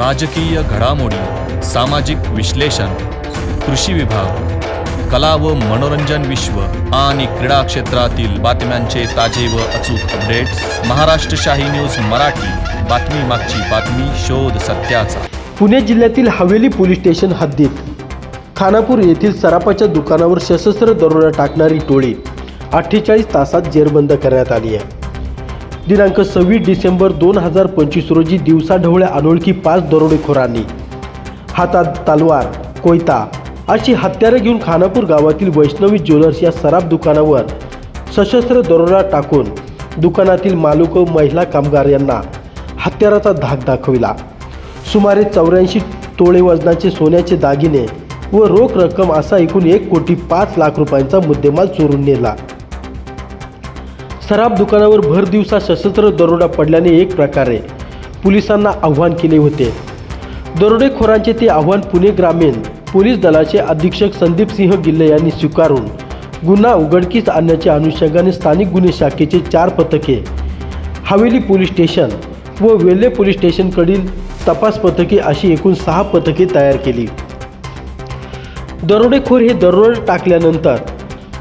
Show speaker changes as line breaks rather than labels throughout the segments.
राजकीय घडामोडी, सामाजिक विश्लेषण, कृषी विभाग, कला व मनोरंजन विश्व आणि क्रीडा क्षेत्रातील बातम्यांचे ताजे व अचूक अपडेट्स महाराष्ट्र शाही न्यूज मराठी. बातमी मागची बातमी, शोध सत्याचा.
पुणे जिल्ह्यातील हवेली पोलीस स्टेशन हद्दीत खानापूर येथील सराफाच्या दुकानावर सशस्त्र दरोडा टाकणारी टोळी 48 तासात जेरबंद करण्यात आली आहे. दिनांक 26 डिसेंबर 2025 रोजी दिवसाढवळ्या अनोळखी 5 दरोडेखोरांनी हातात तलवार, कोयता अशी हत्यारे घेऊन खानापूर गावातील वैष्णवी ज्वेलर्स या सराफ दुकानावर सशस्त्र दरोडा टाकून दुकानातील मालक व महिला कामगार यांना हत्याराचा धाक दाखविला. सुमारे 84 तोळे वजनाचे सोन्याचे दागिने व रोख रक्कम असा एकूण 1,05,00,000 रुपयांचा मुद्देमाल चोरून नेला. सराफ दुकानावर भर दिवसा सशस्त्र दरोडा पडल्याने एक प्रकारे पोलिसांना आव्हान केले होते. दरोडेखोरांचे ते आव्हान पुणे ग्रामीण पोलीस दलाचे अधीक्षक संदीप सिंह गिल्ले यांनी स्वीकारून गुन्हा उघडकीस आणण्याच्या अनुषंगाने स्थानिक गुन्हे शाखेचे 4 पथके, हवेली पोलीस स्टेशन व वेल्हे पोलीस स्टेशनकडील तपास पथके अशी एकूण 6 पथके तयार केली. दरोडेखोर हे दरोडा टाकल्यानंतर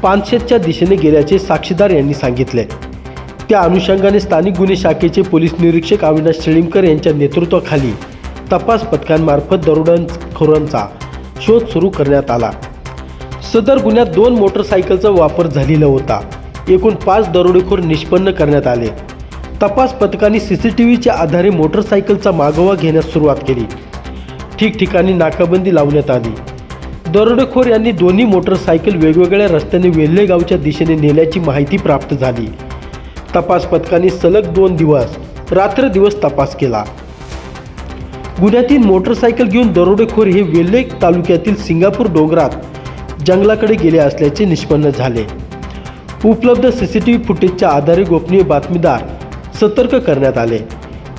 पानशेतच्या दिशेने गेल्याचे साक्षीदार यांनी सांगितले. त्या अनुषंगाने स्थानिक गुन्हे शाखेचे पोलीस निरीक्षक अविनाश शेळीमकर यांच्या नेतृत्वाखाली तपास पथकांमार्फत दरोडेखोरांचा शोध सुरू करण्यात आला. सदर गुन्ह्यात 2 मोटरसायकलचा वापर झालेला होता. एकूण 5 दरोडेखोर निष्पन्न करण्यात आले. तपास पथकांनी CCTVच्या आधारे मोटरसायकलचा मागोवा घेण्यास सुरुवात केली. ठिकठिकाणी नाकाबंदी लावण्यात आली. दरोडेखोर यांनी दोन्ही मोटरसायकल वेगवेगळ्या रस्त्याने वेल्हे गावच्या दिशेने नेल्याची माहिती प्राप्त झाली. तपास पथकांनी सलग 2 दिवस रात्रदिवस तपास केला. गुन्ह्यातील मोटरसायकल घेऊन दरोडेखोर हे वेल्हे तालुक्यातील सिंगापूर डोंगरात जंगलाकडे गेले असल्याचे निष्पन्न झाले. उपलब्ध CCTV फुटेजच्या आधारे गोपनीय बातमीदार सतर्क करण्यात आले.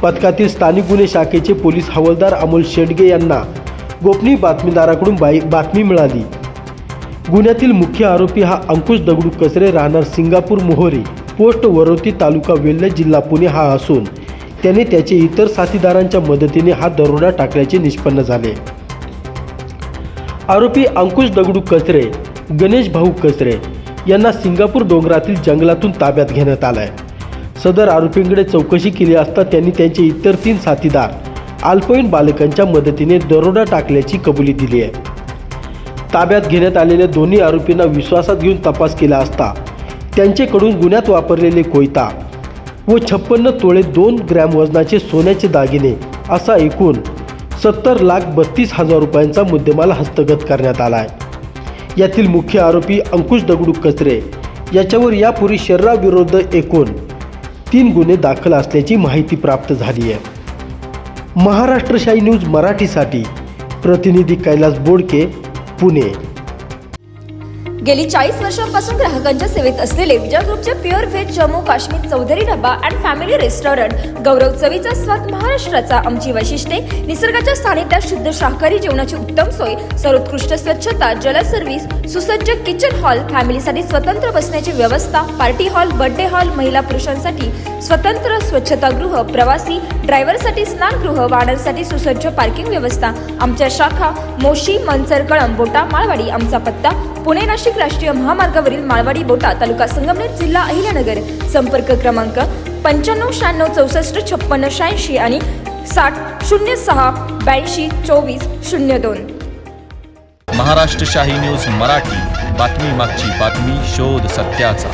पथकातील स्थानिक गुन्हे शाखेचे पोलीस हवालदार अमोल शेडगे यांना गोपनीय बातमीदाराकडून बातमी मिळाली. गुन्ह्यातील मुख्य आरोपी हा अंकुश दगडू कचरे, राहणार सिंगापूर मोहोरी, पोस्ट वरोती, तालुका वेल्हे, जिल्हा पुणे हा असून त्याने त्याचे इतर साथीदारांच्या मदतीने हा दरोडा टाकल्याचे निष्पन्न झाले. आरोपी अंकुश दगडू कचरे, गणेश भाऊ कचरे यांना सिंगापूर डोंगरातील जंगलातून ताब्यात घेण्यात आलाय. सदर आरोपींकडे चौकशी केली असता त्यांनी त्यांचे इतर 3 साथीदार अल्पवयीन बालकांच्या मदतीने दरोडा टाकल्याची कबुली दिली आहे. ताब्यात घेण्यात आलेल्या दोन्ही आरोपींना विश्वासात घेऊन तपास केला असता त्यांच्याकडून गुन्ह्यात वापरलेले कोयता व 56 तोळे 2 ग्रॅम वजनाचे सोन्याचे दागिने असा एकूण 70,32,000 रुपयांचा मुद्देमाल हस्तगत करण्यात आला आहे. यातील मुख्य आरोपी अंकुश दगडू कचरे याच्यावर यापूर्वी शरीराविरुद्ध एकूण 3 गुन्हे दाखल असल्याची माहिती प्राप्त झाली आहे. महाराष्ट्र शाही न्यूज मराठीसाठी प्रतिनिधी कैलास बोडके, पुणे.
गेली 40 वर्षांपासून ग्राहकांच्या सेवेत असलेले विजय ग्रुपचे pure veg Jammu Kashmir Chaudhary dhaba and family restaurant गौरव चवीचा स्वाद महाराष्ट्राचा आमची वैशिष्ट्ये निसर्गाच्या सानिध्यात शुद्ध शाकाहारी जेवणाची उत्तम सोय, सर्वोत्कृष्ट स्वच्छता, जल सर्व्हिस, सुसज्ज किचन हॉल, फॅमिलीसाठी स्वतंत्र बसण्याची व्यवस्था, पार्टी हॉल, बर्थडे हॉल, महिला पुरुषांसाठी स्वतंत्र स्वच्छतागृह, प्रवासी ड्रायव्हरसाठी स्नानगृह, वाहनांसाठी सुसज्ज पार्किंग व्यवस्था. आमच्या शाखा मोशी, मनसर, कळंब, बोटा, माळवाडी. आमचा पत्ता पुणे नाशिक राष्ट्रीय महामार्गावरील माळवाडी बोटा, तालुका संगमनेर, जिल्हा अहिल्यानगर. संपर्क क्रमांक 95 96 64 56 86 आणि 60 06 82 24 02.
महाराष्ट्र शाही न्यूज मराठी. बातमी मागची बातमी, शोध सत्याचा.